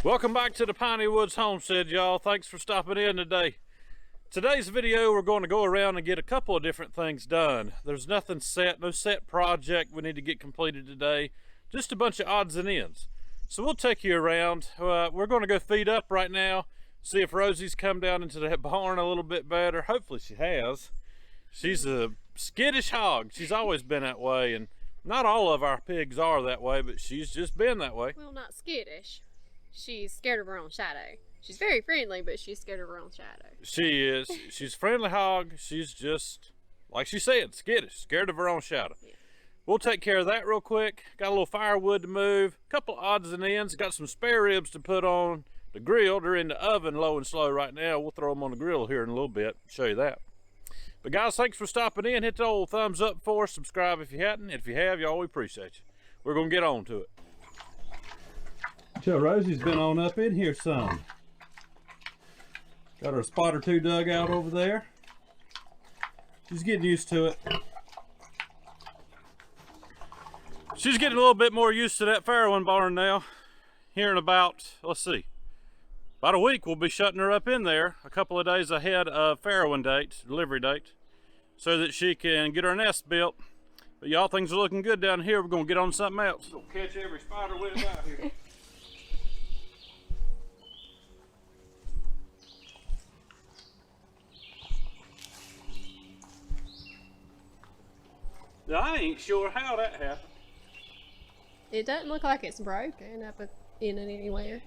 Welcome back to the Piney Woods Homestead, y'all. Thanks for stopping in today. Today's video, we're going to go around and get a couple of different things done. There's nothing set, no set project we need to get completed today. Just a bunch of odds and ends. So we'll take you around. We're going to go feed up right now, see if Rosie's come down into that barn a little bit better. Hopefully she has. She's a skittish hog. She's always been that way, and not all of our pigs are that way, but she's just been that way. Well, not skittish. She's scared of her own shadow. She's very friendly, but she's scared of her own shadow. She is. She's a friendly hog. She's just, like she said, skittish, scared of her own shadow. Yeah. We'll take care of that real quick. Got a little firewood to move, a couple odds and ends. Got some spare ribs to put on the grill. They're in the oven low and slow right now. We'll throw them on the grill here in a little bit, show you that. But guys, thanks for stopping in. Hit the old thumbs up for us. Subscribe if you hadn't. If you have, y'all, we appreciate you. We're going to get on to it. So Rosie's been on up in here some. Got her spot or two dug out over there. She's getting used to it. She's getting a little bit more used to that farrowing barn now. Here in about, let's see, about a week we'll be shutting her up in there a couple of days ahead of farrowing date, delivery date, so that she can get her nest built. But y'all, things are looking good down here. We're gonna get on something else. We'll catch every spider with out here. I ain't sure how that happened. It doesn't look like it's broken up in it anywhere.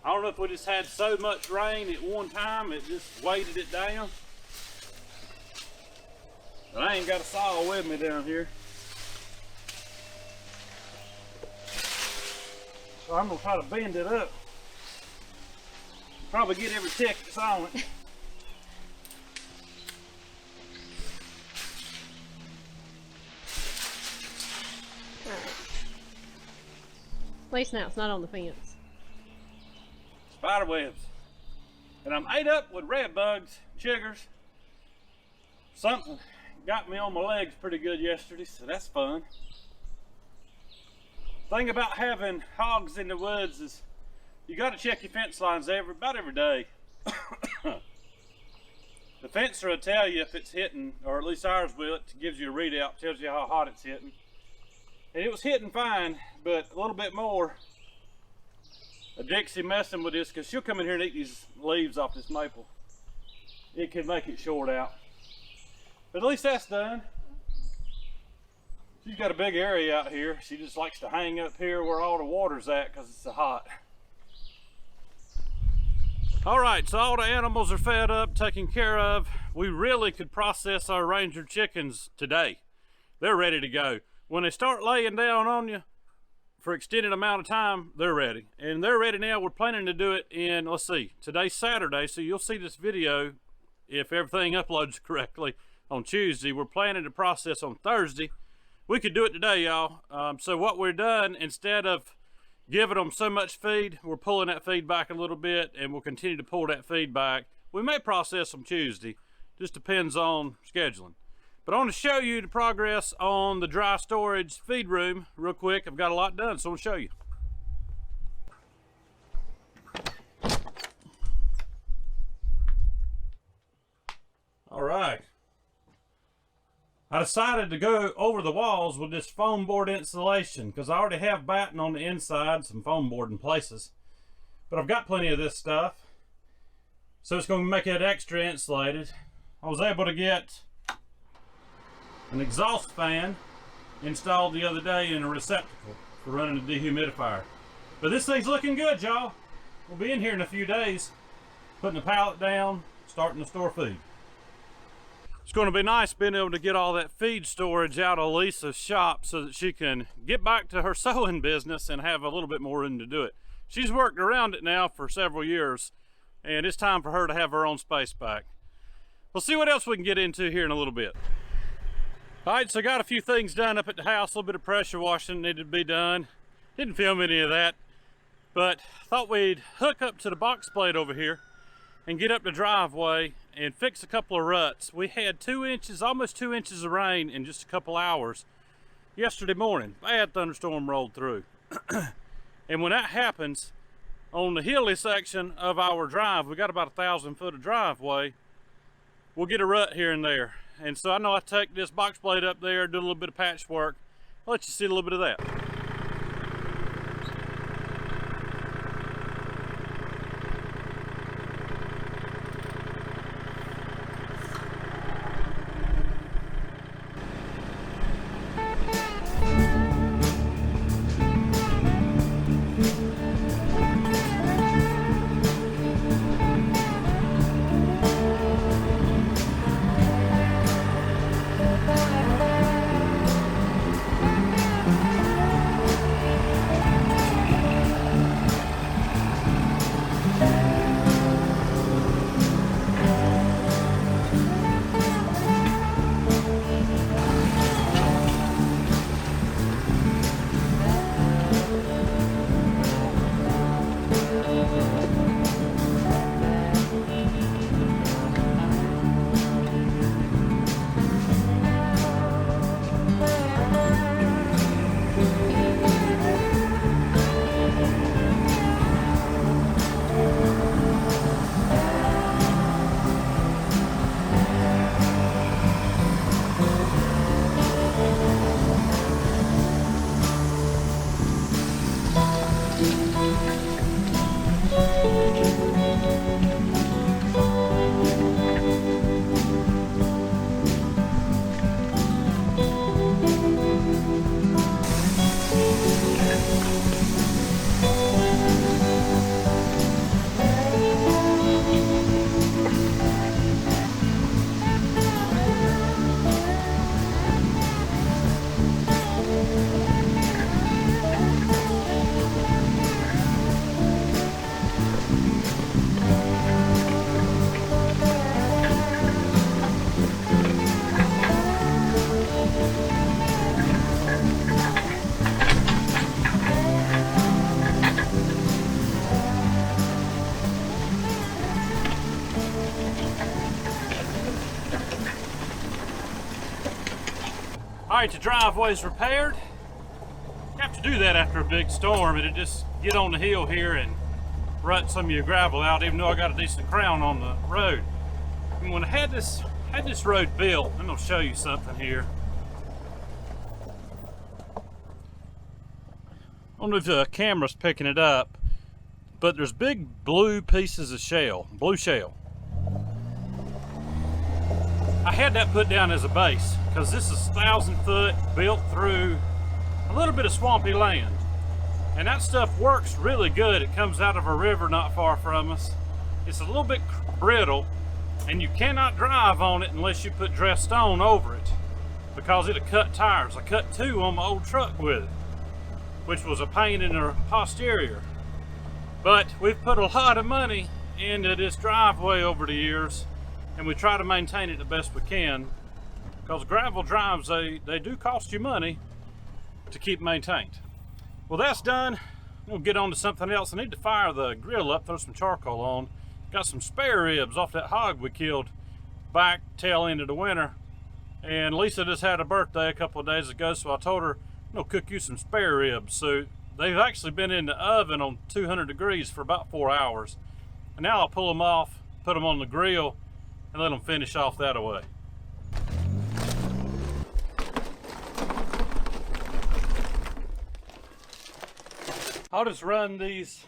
I don't know if we just had so much rain at one time it just weighted it down. But I ain't got a saw with me down here. So I'm gonna try to bend it up. Probably get every tick that's on it. Alright. At least now it's not on the fence. Spider webs. And I'm ate up with red bugs, chiggers. Something got me on my legs pretty good yesterday, so that's fun. Thing about having hogs in the woods is you got to check your fence lines about every day. The fencer will tell you if it's hitting, or at least ours will. It gives you a readout, tells you how hot it's hitting. And it was hitting fine, but a little bit more. A Dixie messing with this, because she'll come in here and eat these leaves off this maple. It could make it short out. But at least that's done. She's got a big area out here. She just likes to hang up here where all the water's at because it's so hot. All right, so all the animals are fed up, taken care of. We really could process our Ranger chickens today. They're ready to go. When they start laying down on you for extended amount of time, they're ready. And they're ready now. We're planning to do it in, let's see, today's Saturday, so you'll see this video if everything uploads correctly on Tuesday. We're planning to process on Thursday. We could do it today, y'all. So what we're done, instead of giving them so much feed, we're pulling that feed back a little bit, and we'll continue to pull that feed back. We may process them Tuesday, just depends on scheduling. But I want to show you the progress on the dry storage feed room real quick. I've got a lot done, so I'll show you. All right. I decided to go over the walls with this foam board insulation because I already have batting on the inside, some foam board in places. But I've got plenty of this stuff, so it's going to make it extra insulated. I was able to get an exhaust fan installed the other day in a receptacle for running a dehumidifier. But this thing's looking good, y'all. We'll be in here in a few days, putting the pallet down, starting to store food. It's going to be nice being able to get all that feed storage out of Lisa's shop so that she can get back to her sewing business and have a little bit more room to do it. She's worked around it now for several years, and it's time for her to have her own space back. We'll see what else we can get into here in a little bit. All right, so I got a few things done up at the house. A little bit of pressure washing needed to be done. Didn't film any of that, but thought we'd hook up to the box plate over here and get up the driveway and fix a couple of ruts. We had 2 inches, almost 2 inches of rain in just a couple hours. yesterday morning. Bad thunderstorm rolled through. And when that happens, on the hilly section of our drive, we got about 1,000 foot of driveway, we'll get a rut here and there. And so I know I take this box blade up there, do a little bit of patchwork. I'll let you see a little bit of that. All right, the driveway's repaired. You have to do that after a big storm. It'll just get on the hill here and rut some of your gravel out, even though I got a decent crown on the road. And when I had this road built, I'm gonna show you something here. I don't know if the camera's picking it up, but there's big blue pieces of shell, blue shell. I had that put down as a base because this is 1,000 foot built through a little bit of swampy land. And that stuff works really good. It comes out of a river not far from us. It's a little bit brittle and you cannot drive on it unless you put dressed stone over it because it'll cut tires. I cut 2 on my old truck with it, which was a pain in the posterior. But we've put a lot of money into this driveway over the years, and we try to maintain it the best we can because gravel drives, they do cost you money to keep maintained. Well, that's done. We'll get on to something else. I need to fire the grill up, throw some charcoal on. Got some spare ribs off that hog we killed back tail end of the winter. And Lisa just had a birthday a couple of days ago, so I told her, I'm gonna cook you some spare ribs. So they've actually been in the oven on 200 degrees for about 4 hours. And now I'll pull them off, put them on the grill, and let them finish off that away. I'll just run these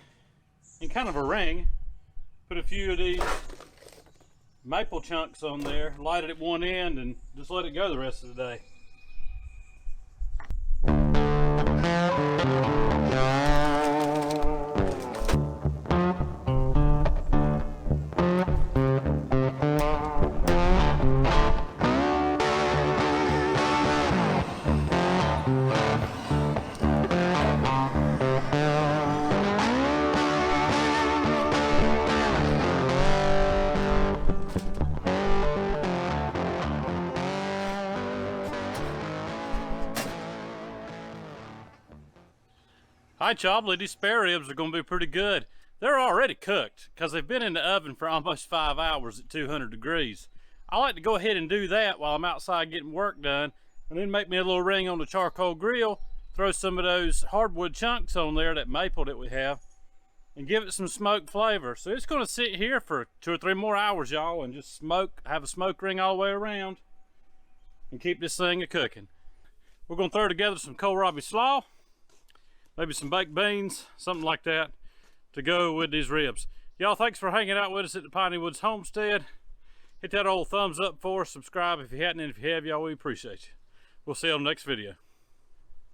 in kind of a ring, put a few of these maple chunks on there, light it at one end, and just let it go the rest of the day. Hi Chobley, these spare ribs are going to be pretty good. They're already cooked because they've been in the oven for almost 5 hours at 200 degrees. I like to go ahead and do that while I'm outside getting work done, And then make me a little ring on the charcoal grill. Throw some of those hardwood chunks on there, that maple that we have, and give it some smoked flavor. So it's gonna sit here for 2 or 3 more hours, y'all, and just smoke, have a smoke ring all the way around, and keep this thing a-cooking. We're gonna throw together some kohlrabi slaw, maybe some baked beans, something like that, to go with these ribs. Y'all, thanks for hanging out with us at the Piney Woods Homestead. Hit that old thumbs up for us, subscribe if you hadn't, and if you have, y'all, we appreciate you. We'll see you on the next video.